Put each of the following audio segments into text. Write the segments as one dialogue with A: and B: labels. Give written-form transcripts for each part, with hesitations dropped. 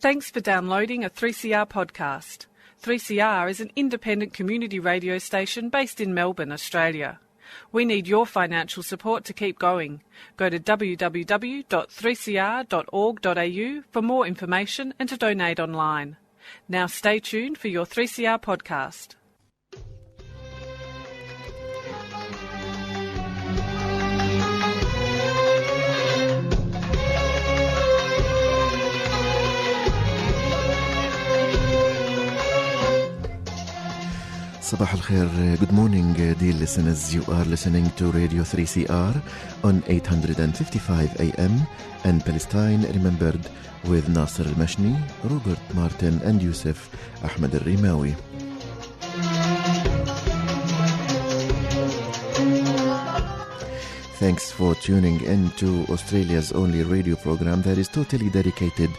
A: Thanks for downloading a 3CR podcast. 3CR is an independent community radio station based in Melbourne, Australia. We need your financial support to keep going. Go to www.3cr.org.au for more information and to donate online. Now stay tuned for your 3CR podcast.
B: Sabah al-Khair, good morning dear listeners. You are listening to Radio 3CR on 855 AM and Palestine Remembered with Nasser al-Mashni, Robert Martin and Yusuf Ahmed al-Rimawi. Thanks for tuning in to Australia's only radio program that is totally dedicated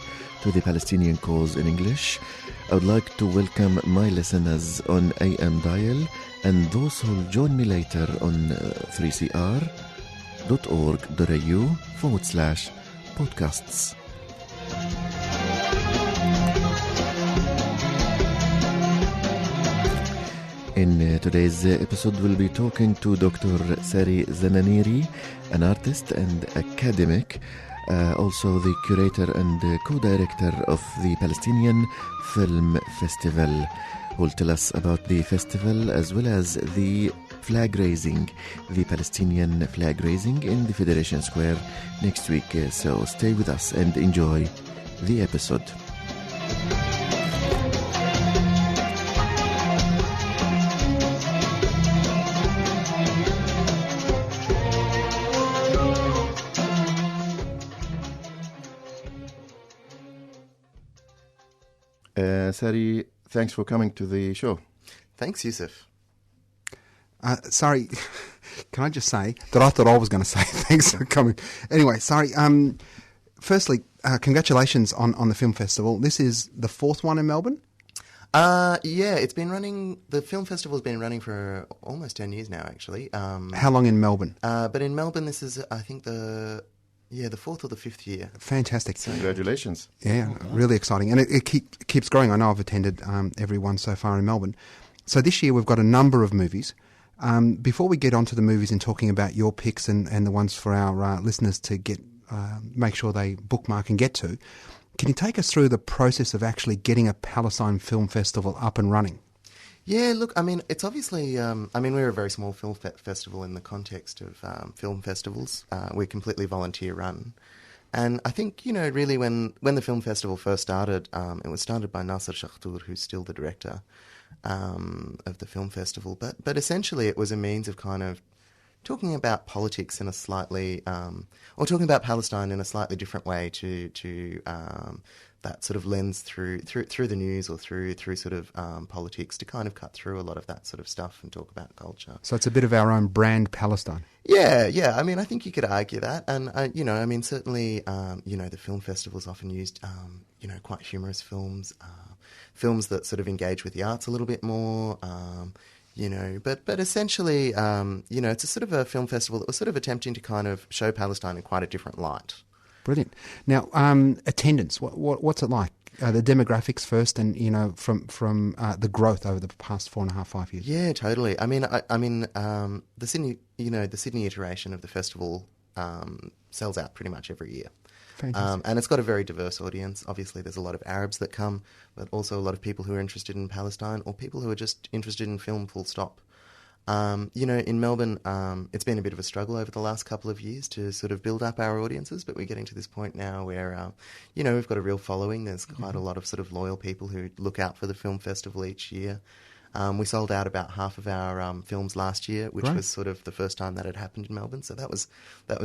B: to the Palestinian cause in English. I would like to welcome my listeners on AM dial and those who will join me later on 3cr.org.au/podcasts. In today's episode, we'll be talking to Dr. Sary Zananiry, an artist and academic, also the curator and co-director of the Palestinian Film Festival, who will tell us about the festival as well as the flag raising, the Palestinian Flag Raising in the Federation Square next week. So stay with us and enjoy the episode. Sary, thanks for coming to the show.
C: Thanks, Yusuf.
D: Sary, can I just say that I thought I was going to say thanks for coming. Anyway, Sary, firstly, congratulations on the film festival. This is the fourth one in Melbourne?
C: Yeah, it's been running, the film festival's been running for almost 10 years now, actually.
D: How long in Melbourne?
C: But in Melbourne, this is, I think, the fourth or the fifth year.
D: Fantastic.
C: So,
B: congratulations.
D: Yeah, really exciting. And it keeps growing. I know I've attended every one so far in Melbourne. So this year we've got a number of movies. Before we get onto the movies and talking about your picks and the ones for our listeners to make sure they bookmark and get to, can you take us through the process of actually getting a Palestine Film Festival up and running?
C: Yeah, look, I mean, it's obviously, we're a very small film festival in the context of film festivals. We're completely volunteer run. And I think, really when the film festival first started, it was started by Nasser who's still the director of the film festival. But essentially it was a means of kind of talking about politics in a slightly, or talking about Palestine in a slightly different way to that sort of lens through the news or through sort of politics, to kind of cut through a lot of that sort of stuff and talk about culture.
D: So it's a bit of our own brand Palestine.
C: Yeah. I mean, I think you could argue that. And, certainly, the film festival's often used, quite humorous films, films that sort of engage with the arts a little bit more, but essentially, it's a sort of a film festival that was sort of attempting to kind of show Palestine in quite a different light.
D: Brilliant. Now, attendance, what's it like? The demographics first, and from the growth over the past 4.5 years.
C: Yeah, totally. I mean, the Sydney iteration of the festival sells out pretty much every year.
D: Fantastic.
C: And it's got a very diverse audience. Obviously, there's a lot of Arabs that come, but also a lot of people who are interested in Palestine or people who are just interested in film, full stop. In Melbourne, it's been a bit of a struggle over the last couple of years to sort of build up our audiences, but we're getting to this point now where, we've got a real following. There's quite a lot of sort of loyal people who look out for the film festival each year. We sold out about half of our films last year, which was sort of the first time that had happened in Melbourne. So that was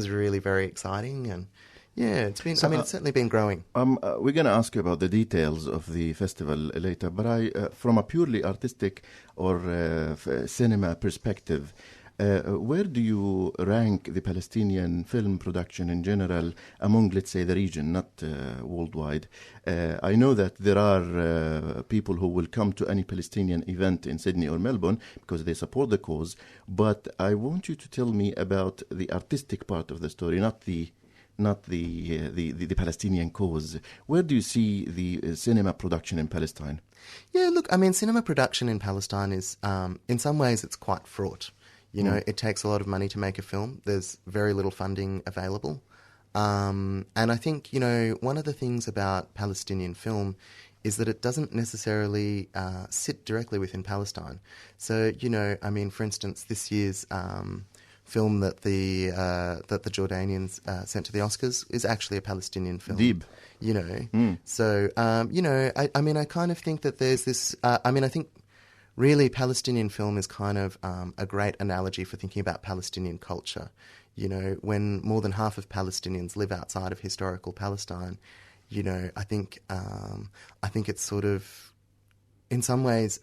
C: really very exciting, and yeah, it's been. So, it's certainly been growing.
B: We're going to ask you about the details of the festival later, but from a purely artistic or cinema perspective, where do you rank the Palestinian film production in general among, let's say, the region, not worldwide? I know that there are people who will come to any Palestinian event in Sydney or Melbourne because they support the cause, but I want you to tell me about the artistic part of the story, not the not the Palestinian cause. Where do you see the cinema production in Palestine?
C: Yeah, look, I mean, cinema production in Palestine is, in some ways, it's quite fraught. You know, it takes a lot of money to make a film. There's very little funding available. And I think, you know, one of the things about Palestinian film is that it doesn't necessarily sit directly within Palestine. So, you know, I mean, for instance, this year's film that the Jordanians sent to the Oscars is actually a Palestinian film.
B: Deep.
C: You know, so, you know, I mean, I kind of think that there's this, I mean, I think really Palestinian film is kind of a great analogy for thinking about Palestinian culture. You know, when more than half of Palestinians live outside of historical Palestine, you know, I think it's sort of, in some ways,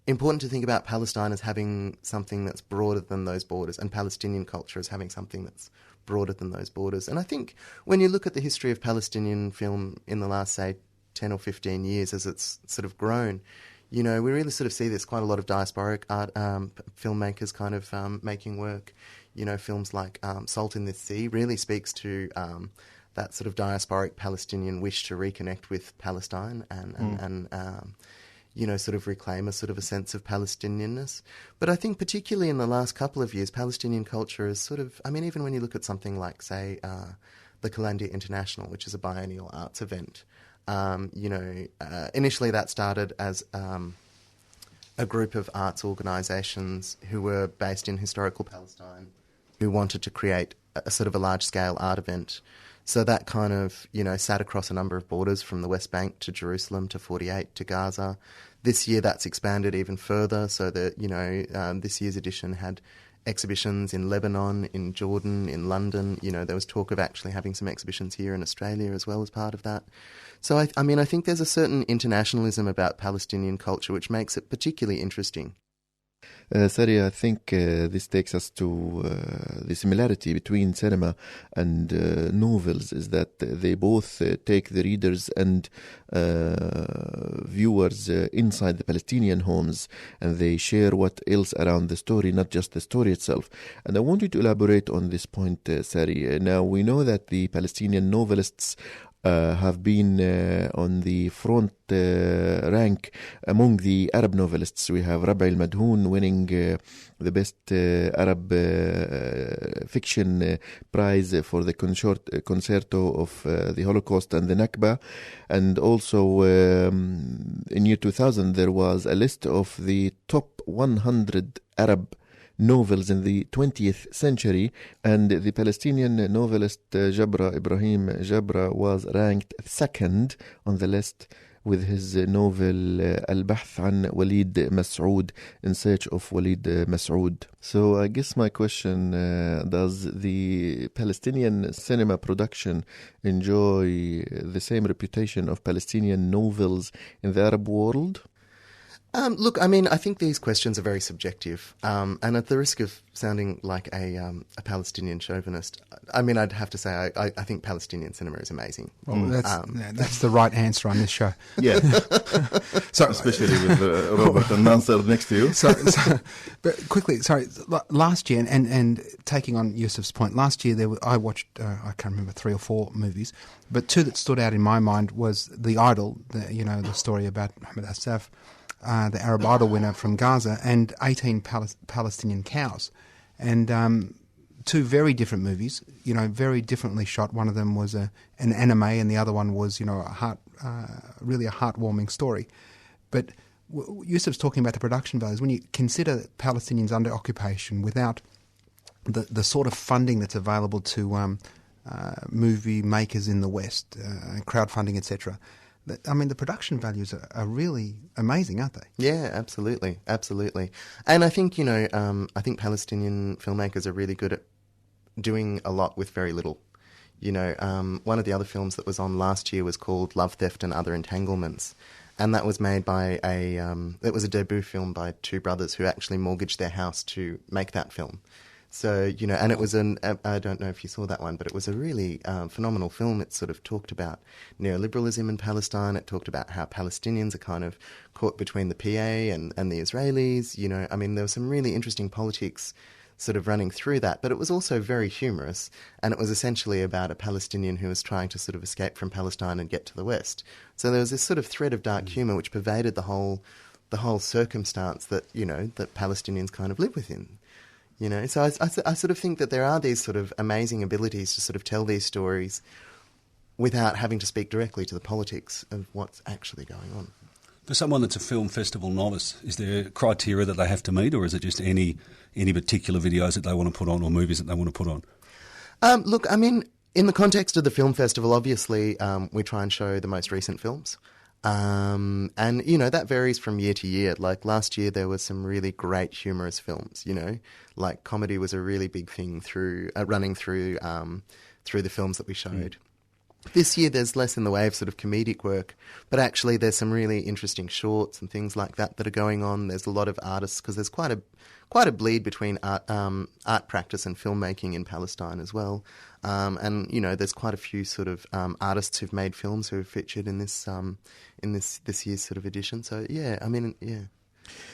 C: important to think about Palestine as having something that's broader than those borders, and Palestinian culture as having something that's broader than those borders. And I think when you look at the history of Palestinian film in the last, say, 10 or 15 years as it's sort of grown, you know, we really sort of see this quite a lot of diasporic art filmmakers kind of making work. You know, films like Salt in the Sea really speaks to that sort of diasporic Palestinian wish to reconnect with Palestine and you know, sort of reclaim a sort of a sense of Palestinianness. But I think particularly in the last couple of years, Palestinian culture is sort of, I mean, even when you look at something like, say, the Kalandia International, which is a biennial arts event, you know, initially that started as a group of arts organisations who were based in historical Palestine who wanted to create a sort of a large-scale art event. So that kind of, you know, sat across a number of borders from the West Bank to Jerusalem to 48 to Gaza. This year that's expanded even further, so that, you know, this year's edition had exhibitions in Lebanon, in Jordan, in London. You know, there was talk of actually having some exhibitions here in Australia as well as part of that. So, I mean, I think there's a certain internationalism about Palestinian culture which makes it particularly interesting.
B: Sary, I think this takes us to the similarity between cinema and novels is that they both take the readers and viewers inside the Palestinian homes, and they share what else around the story, not just the story itself. And I want you to elaborate on this point, Sary. Now, we know that the Palestinian novelists have been on the front rank among the Arab novelists. We have Rabi al-Madhoun winning the best Arab fiction prize for the concerto of the Holocaust and the Nakba. And also in year 2000 there was a list of the top 100 Arab novels in the 20th century, and the Palestinian novelist Ibrahim Jabra was ranked second on the list with his novel Al-Bahth an Walid Mas'ud, In Search of Walid Mas'ud. So I guess my question, does the Palestinian cinema production enjoy the same reputation of Palestinian novels in the Arab world?
C: Look, I mean, I think these questions are very subjective, and at the risk of sounding like a Palestinian chauvinist, I mean, I'd have to say I think Palestinian cinema is amazing.
D: Well, that's the right answer on this show.
B: Yeah, so, especially with Robert and Nasser next to you.
D: But quickly, sorry, last year, and taking on Yusuf's point, last year I watched, I can't remember, 3 or 4 movies, but 2 that stood out in my mind was The Idol, the story about Mohammed Assaf, the Arab Idol winner from Gaza, and 18 Palestinian Cows. And 2 very different movies, very differently shot. One of them was an anime, and the other one was, really a heartwarming story. But Yusuf's talking about the production values. When you consider Palestinians under occupation without the sort of funding that's available to movie makers in the West, crowdfunding, etc., I mean, the production values are really amazing, aren't they?
C: Yeah, absolutely, absolutely. And I think, I think Palestinian filmmakers are really good at doing a lot with very little. One of the other films that was on last year was called Love, Theft and Other Entanglements. And that was made by it was a debut film by 2 brothers who actually mortgaged their house to make that film. So, and it was I don't know if you saw that one, but it was a really phenomenal film. It sort of talked about neoliberalism in Palestine. It talked about how Palestinians are kind of caught between the PA and the Israelis. I mean, there was some really interesting politics sort of running through that. But it was also very humorous, and it was essentially about a Palestinian who was trying to sort of escape from Palestine and get to the West. So there was this sort of thread of dark humour which pervaded the whole circumstance that, you know, that Palestinians kind of live within. You know, so I sort of think that there are these sort of amazing abilities to sort of tell these stories without having to speak directly to the politics of what's actually going on.
E: For someone that's a film festival novice, is there criteria that they have to meet, or is it just any particular videos that they want to put on or movies that they want to put on?
C: Look, I mean, in the context of the film festival, obviously we try and show the most recent films. And, you know, that varies from year to year. Like last year there was some really great humorous films, you know. Like comedy was a really big thing running through the films that we showed. This year there's less in the way of sort of comedic work, but actually there's some really interesting shorts and things like that are going on. There's a lot of artists, because there's quite a bleed between art practice and filmmaking in Palestine as well. And, you know, there's quite a few sort of artists who've made films who have featured in this year's sort of edition. So, yeah, I mean, yeah.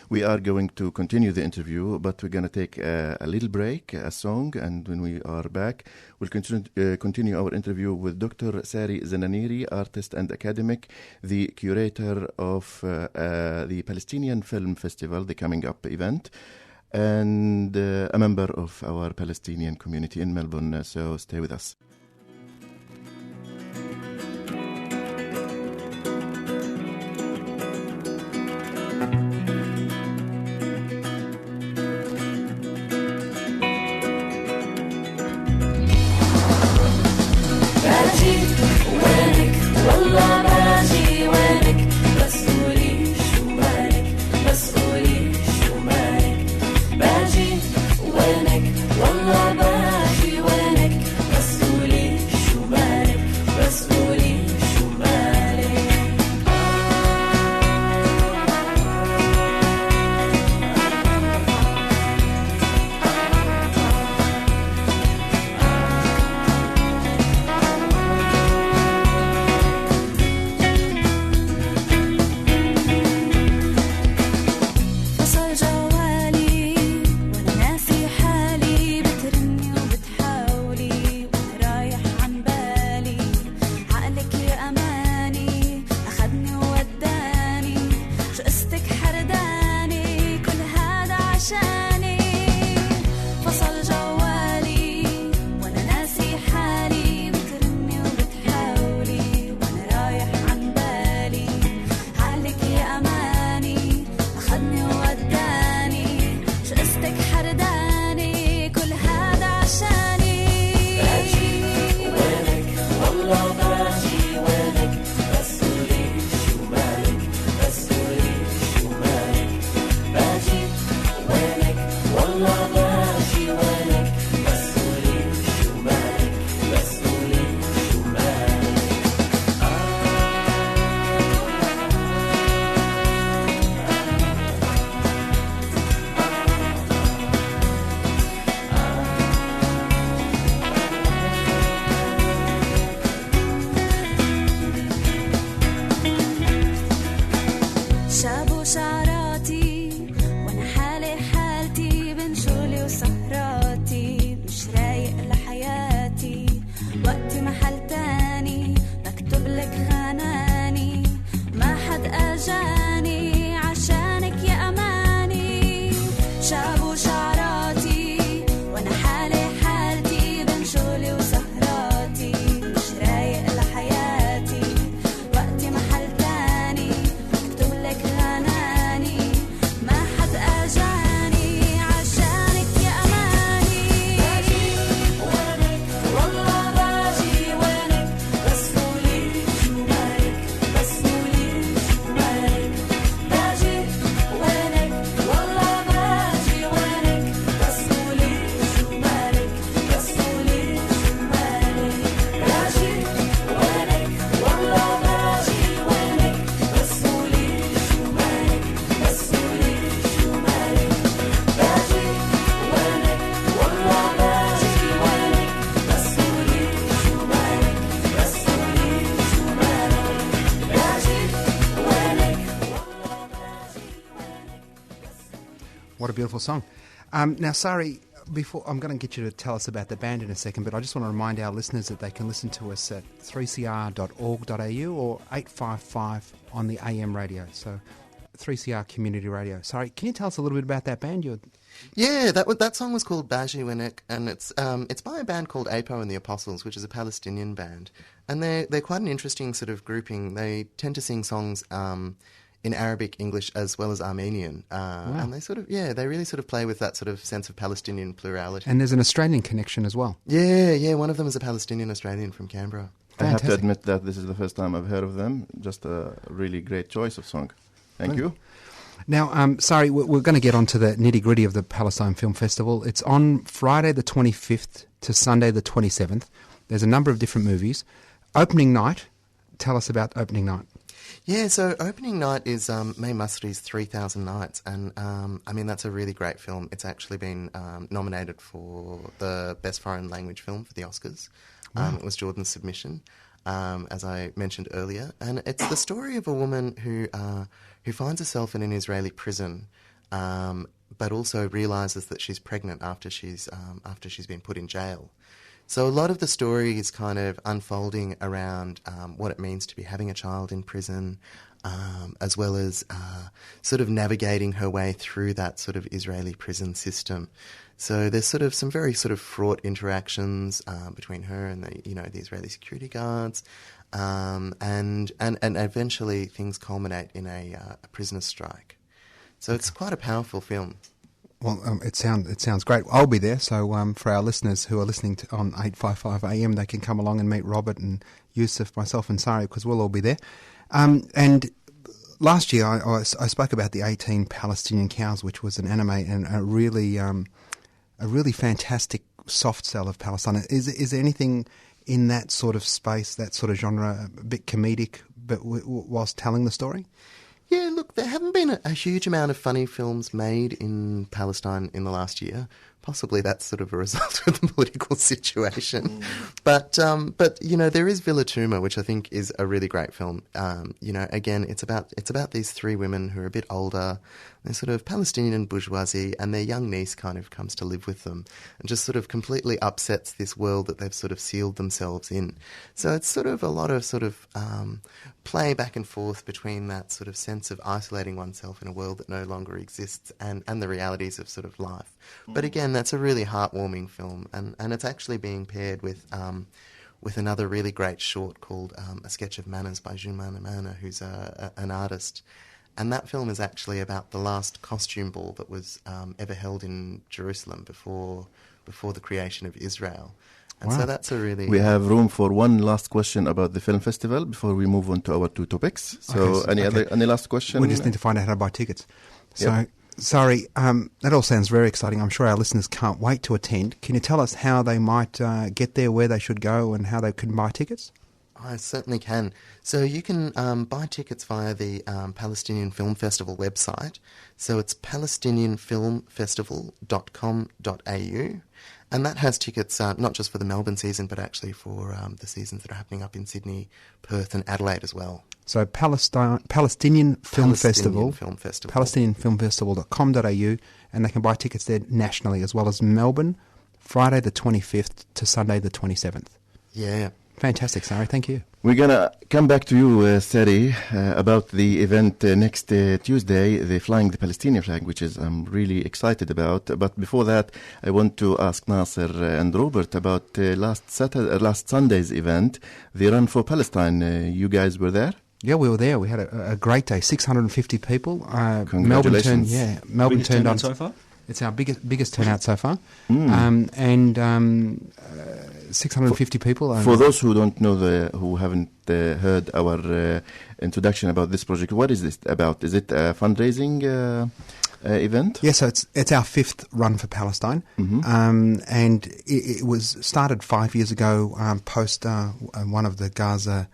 B: We are going to continue the interview, but we're going to take a little break, a song, and when we are back, we'll continue our interview with Dr. Sary Zananiry, artist and academic, the curator of the Palestinian Film Festival, the coming up event, and a member of our Palestinian community in Melbourne, so stay with us.
D: What a beautiful song. Now, Sary, before I'm going to get you to tell us about the band in a second, but I just want to remind our listeners that they can listen to us at 3cr.org.au or 855 on the AM radio. So 3CR Community Radio. Sorry, can you tell us a little bit about that band?
C: Yeah, that song was called Baji Winek, and it's by a band called Apo and the Apostles, which is a Palestinian band, and they're quite an interesting sort of grouping. They tend to sing songs in Arabic, English, as well as Armenian, and they really sort of play with that sort of sense of Palestinian plurality.
D: And there's an Australian connection as well.
C: Yeah, one of them is a Palestinian Australian from Canberra.
B: I have to admit that this is the first time I've heard of them. Just a really great choice of song. Thank you.
D: Now, Sary, we're going to get on to the nitty-gritty of the Palestine Film Festival. It's on Friday the 25th to Sunday the 27th. There's a number of different movies. Opening night, tell us about opening night.
C: Yeah, so opening night is May Masri's 3,000 Nights, and that's a really great film. It's actually been nominated for the Best Foreign Language Film for the Oscars.
D: Wow.
C: It was Jordan's submission, as I mentioned earlier, and it's the story of a woman who finds herself in an Israeli prison, but also realises that she's pregnant after she's been put in jail. So a lot of the story is kind of unfolding around what it means to be having a child in prison, as well as sort of navigating her way through that sort of Israeli prison system. So there's sort of some very sort of fraught interactions between her and the Israeli security guards, and eventually things culminate in a prisoner's strike. So it's quite a powerful film.
D: Well, it sounds great. I'll be there. So for our listeners who are listening on 855 AM, they can come along and meet Robert and Yusuf, myself and Sary, because we'll all be there. And last year I spoke about the 18 Palestinian Cows, which was an anime and a really fantastic soft sell of Palestine. Is there anything in that sort of space, that sort of genre, a bit comedic, but whilst telling the story?
C: Yeah, look, there haven't been a huge amount of funny films made in Palestine in the last year. Possibly that's sort of a result of the political situation. But there is Villa Tuma, which I think is a really great film. Again, it's about these three women who are a bit older. They're sort of Palestinian bourgeoisie, and their young niece kind of comes to live with them and just sort of completely upsets this world that they've sort of sealed themselves in. So it's sort of a lot of sort of play back and forth between that sort of sense of isolating oneself in a world that no longer exists and the realities of sort of life. But again, that's a really heartwarming film, and it's actually being paired with another really great short called A Sketch of Manners by Juman Amana, who's an artist. And that film is actually about the last costume ball that was ever held in Jerusalem before the creation of Israel. And so that's a really...
B: We have room for one last question about the film festival before we move on to our two topics. So any last question?
D: We just need to find out how to buy tickets. So, Sary, that all sounds very exciting. I'm sure our listeners can't wait to attend. Can you tell us how they might get there, where they should go, and how they can buy tickets?
C: I certainly can. So you can buy tickets via the Palestinian Film Festival website. So it's palestinianfilmfestival.com.au. And that has tickets not just for the Melbourne season, but actually for the seasons that are happening up in Sydney, Perth and Adelaide as well.
D: So Palestinian Film Festival, palestinianfilmfestival.com.au, and they can buy tickets there nationally as well as Melbourne, Friday the 25th to Sunday the 27th.
C: Yeah.
D: Fantastic, Sary. Thank you.
B: We're going to come back to you, Sary, about the event next Tuesday, the Flying the Palestinian Flag, which I'm really excited about. But before that, I want to ask Nasser and Robert about last Sunday's event, the Run for Palestine. You guys were there?
D: Yeah, we were there. We had a great day. 650 people.
B: Congratulations.
D: Melbourne turned on
E: so far.
D: It's our biggest turnout so far. 650 people.
B: For those who don't know, who haven't heard our introduction about this project, what is this about? Is it a fundraising event?
D: Yes, so it's our fifth Run for Palestine, and it was started 5 years ago post one of the Gaza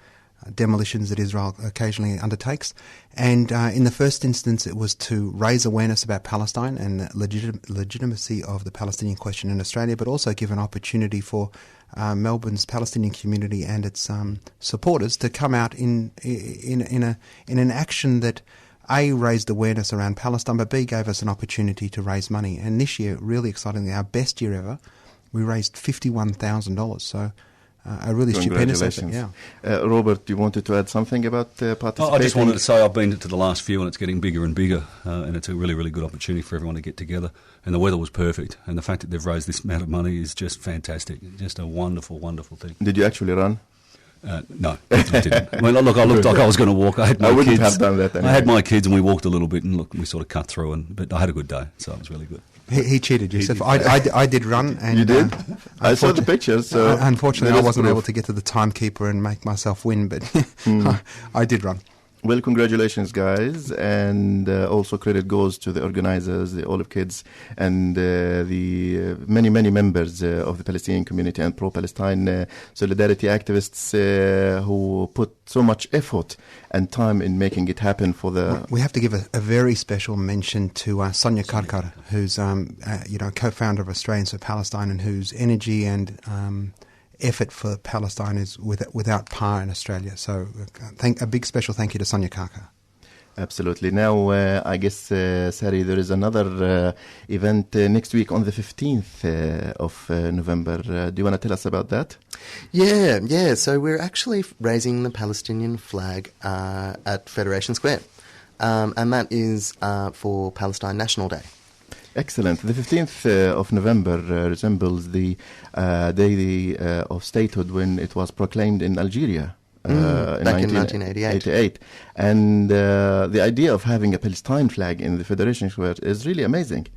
D: demolitions that Israel occasionally undertakes. And in the first instance, it was to raise awareness about Palestine and the legitimacy of the Palestinian question in Australia, but also give an opportunity for Melbourne's Palestinian community and its supporters to come out in an action that A, raised awareness around Palestine, but B, gave us an opportunity to raise money. And this year, really excitingly, our best year ever, we raised $51,000. So a really stupendous effort. Yeah.
B: Robert, you wanted to add something about participating?
E: I just wanted to say I've been to the last few and it's getting bigger and bigger, and it's a really, really good opportunity for everyone to get together. And the weather was perfect, and the fact that they've raised this amount of money is just fantastic. Just a wonderful, wonderful thing.
B: Did you actually run?
E: No, I didn't. I mean, look, I looked like I was going to walk. I
B: wouldn't have done that anyway.
E: I had my kids and we walked a little bit, and look, we sort of cut through, but I had a good day, so it was really good.
D: He cheated, Yusuf. I did run. And,
B: you did? I saw the pictures. So
D: unfortunately, I wasn't able to get to the timekeeper and make myself win, but I did run.
B: Well, congratulations, guys. And also credit goes to the organizers, the Olive Kids, and the many, many members of the Palestinian community and pro-Palestine solidarity activists who put so much effort and time in making it happen for the...
D: We have to give a very special mention to Sonia Karkar, who's co-founder of Australians for Palestine, and whose energy and effort for Palestine is without par in Australia. So a big special thank you to Sonia Karkar.
B: Absolutely. Now, I guess, Sary, there is another event next week on the 15th of November. Do you want to tell us about that?
C: Yeah. So we're actually raising the Palestinian flag at Federation Square. And that is for Palestine National Day.
B: Excellent. The 15th of November resembles the day of statehood when it was proclaimed in Algeria.
C: Back in 1988.
B: And the idea of having a Palestine flag in the Federation Square is really amazing.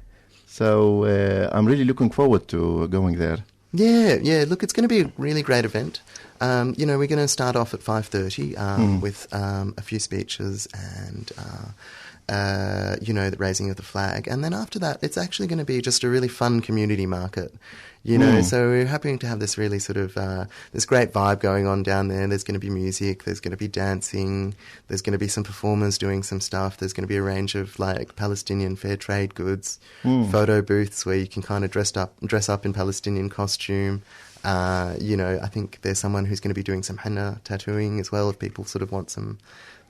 B: So I'm really looking forward to going there.
C: Yeah. Look, it's going to be a really great event. We're going to start off at 5:30 with a few speeches and... the raising of the flag. And then after that, it's actually going to be just a really fun community market, So we're hoping to have this really sort of, this great vibe going on down there. There's going to be music, there's going to be dancing, there's going to be some performers doing some stuff. There's going to be a range of like Palestinian fair trade goods, photo booths where you can kind of dress up in Palestinian costume. I think there's someone who's going to be doing some henna tattooing as well if people sort of want some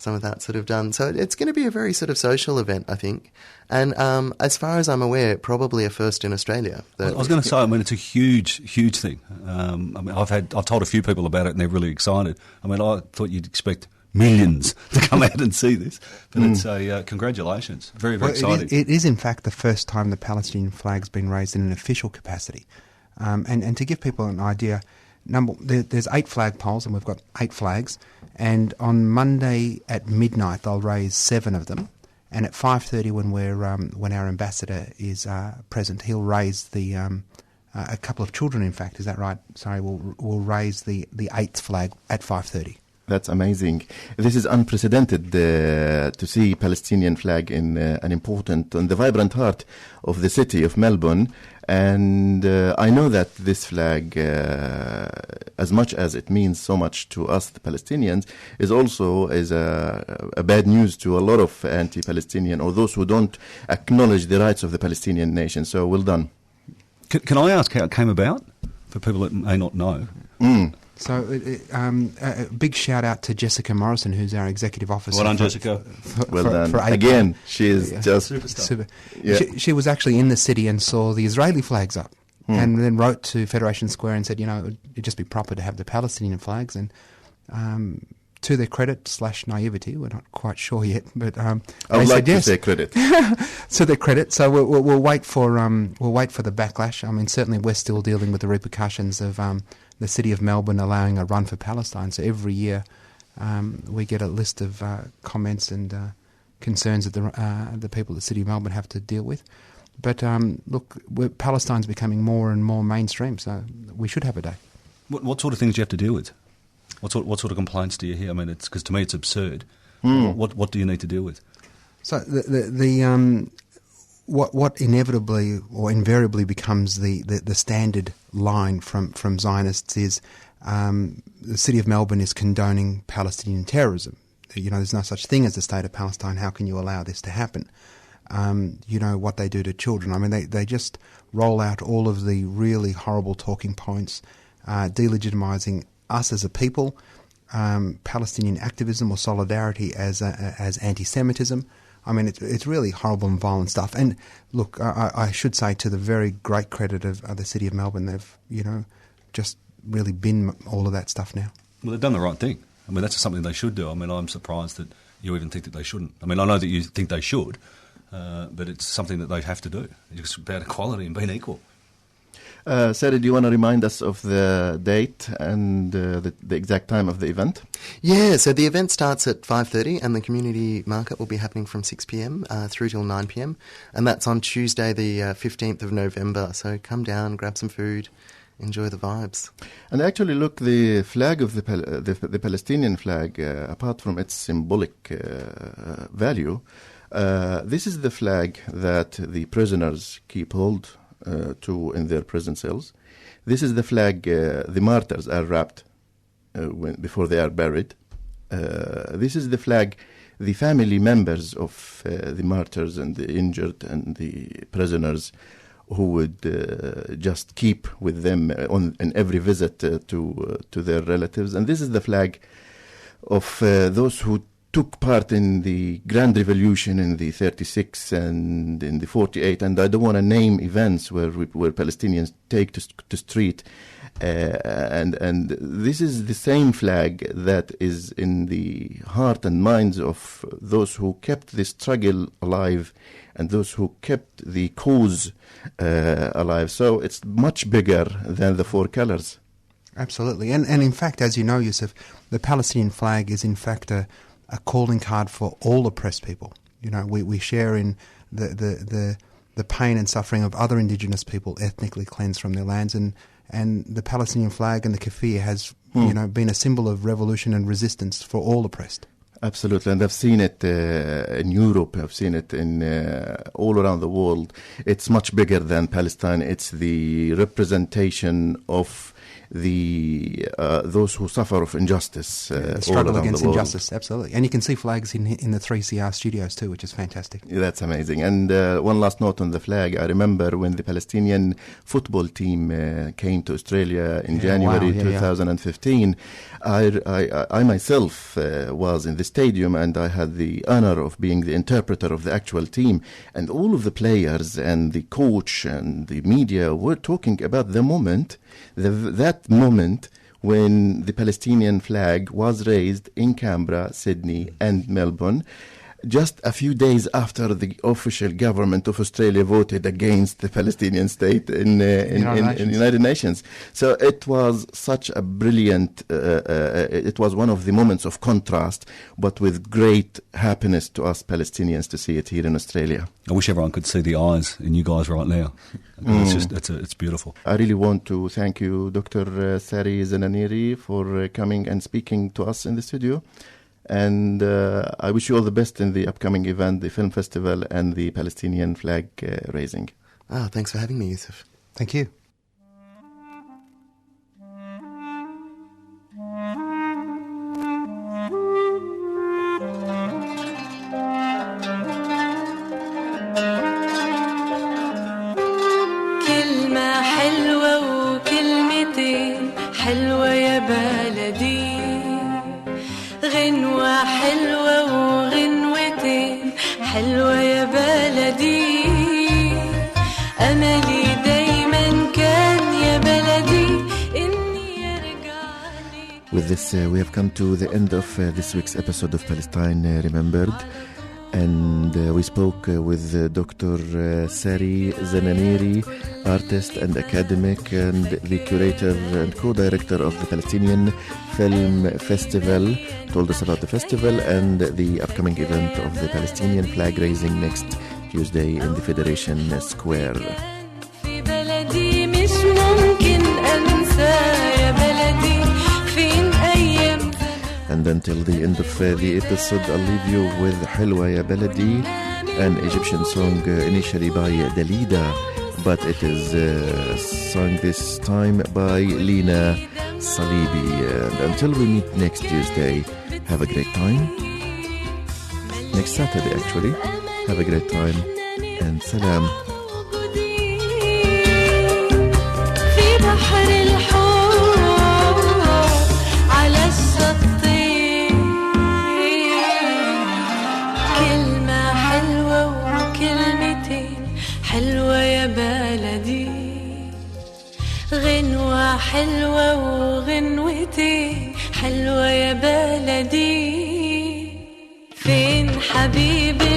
C: of that sort of done. So it's going to be a very sort of social event, I think. And as far as I'm aware, probably a first in Australia.
E: I was going to say, it's a huge, huge thing. I've told a few people about it and they're really excited. I thought you'd expect millions to come out and see this. But it's congratulations. Very, very exciting.
D: It is, in fact, the first time the Palestinian flag's been raised in an official capacity. And to give people an idea, there's 8 flagpoles and we've got 8 flags. And on Monday at midnight, they'll raise 7 of them. And at 5:30, when our ambassador is present, he'll raise a couple of children. In fact, is that right? Sorry, we'll raise the 8th flag at 5:30.
B: That's amazing. This is unprecedented to see Palestinian flag in an important and the vibrant heart of the city of Melbourne. And I know that this flag, as much as it means so much to us, the Palestinians, is also a bad news to a lot of anti-Palestinian or those who don't acknowledge the rights of the Palestinian nation. So well done.
E: Can I ask how it came about for people that may not know?
D: So a big shout out to Jessica Morrison, who's our executive officer.
E: Well done, Jessica.
B: Well done. Again, she is just...
D: Super. Yeah. She was actually in the city and saw the Israeli flags up and then wrote to Federation Square and said, it'd just be proper to have the Palestinian flags. And to their credit / naivety, we're not quite sure yet, but
B: I'd like to say credit.
D: To their credit. So we'll wait for the backlash. Certainly we're still dealing with the repercussions of the city of Melbourne allowing a run for Palestine. So every year we get a list of comments and concerns that the people of the city of Melbourne have to deal with. But Palestine's becoming more and more mainstream, so we should have a day.
E: What sort of things do you have to deal with? What sort of complaints do you hear? Because to me it's absurd. What do you need to deal with?
D: So what inevitably or invariably becomes the standard line from Zionists is the city of Melbourne is condoning Palestinian terrorism. There's no such thing as the state of Palestine. How can you allow this to happen? What they do to children. They just roll out all of the really horrible talking points, delegitimizing us as a people, Palestinian activism or solidarity as anti-Semitism, I mean, it's really horrible and violent stuff. And look, I should say, to the very great credit of the City of Melbourne, they've, just really bin all of that stuff now.
E: Well, they've done the right thing. I mean, that's something they should do. I mean, I'm surprised that you even think that they shouldn't. I mean, I know that you think they should, but it's something that they have to do. It's about equality and being equal.
B: Sary, do you want to remind us of the date and the exact time of the event?
C: Yeah, so the event starts at 5:30 and the community market will be happening from 6 p.m. Through till 9 p.m. And that's on Tuesday the 15th of November. So come down, grab some food, enjoy the vibes.
B: And actually, look, the flag of the Palestinian flag, apart from its symbolic value, this is the flag that the prisoners keep hold to in their prison cells. This is the flag the martyrs are wrapped before they are buried. This is the flag the family members of the martyrs and the injured and the prisoners who would just keep with them in every visit to their relatives. And this is the flag of those who took part in the Grand Revolution in the 36 and in the 48, and I don't want to name events where Palestinians take to street, and this is the same flag that is in the heart and minds of those who kept the struggle alive and those who kept the cause alive. So it's much bigger than the four colors.
D: Absolutely, and in fact, as you know, Yusuf, the Palestinian flag is in fact a calling card for all oppressed people. We share in the pain and suffering of other indigenous people ethnically cleansed from their lands, and the Palestinian flag and the keffiyeh has been a symbol of revolution and resistance for all oppressed.
B: Absolutely, and I've seen it in Europe, I've seen it in all around the world. It's much bigger than Palestine. It's the representation of those who suffer of injustice,
D: the struggle against injustice, absolutely. And you can see flags in the 3CR studios too, which is fantastic.
B: That's amazing. And one last note on the flag. I remember when the Palestinian football team came to Australia in January 2015, I myself was in the stadium, and I had the honor of being the interpreter of the actual team, and all of the players and the coach and the media were talking about the moment, that moment when the Palestinian flag was raised in Canberra, Sydney and Melbourne, just a few days after the official government of Australia voted against the Palestinian state in the United Nations. So it was such a brilliant, it was one of the moments of contrast, but with great happiness to us Palestinians to see it here in Australia.
E: I wish everyone could see the eyes in you guys right now. It's beautiful.
B: I really want to thank you, Dr. Sary Zananiry, for coming and speaking to us in the studio. And I wish you all the best in the upcoming event, the film festival and the Palestinian Flag Raising.
C: Thanks for having me, Yusuf.
D: Thank you.
F: كلمة حلوة وكلمتين حلوة يا بلدي غنوة حلوة وغنوتين حلوة يا بلدي أملي دايما كان يا بلدي إني أرجع لك.
B: With this, we have come to the end of this week's episode of Palestine Remembered. And we spoke with Dr. Sary Zananiry, artist and academic, and the curator and co-director of the Palestinian Film Festival. Told us about the festival and the upcoming event of the Palestinian Flag Raising next Tuesday in the Federation Square.
F: في بلدي مش ممكن أنسى يا بلدي فين أيام.
B: And until the end of the episode, I'll leave you with Helwa Ya Baladi, an Egyptian song initially by Dalida, but it is sung this time by Lina Salibi. And until we meet next Tuesday, have a great time. Next Saturday, actually. Have a great time. And salam.
F: على الشط كلمة حلوة غنوة حلوة وغنوتي حلوة يا بلدي فين حبيبي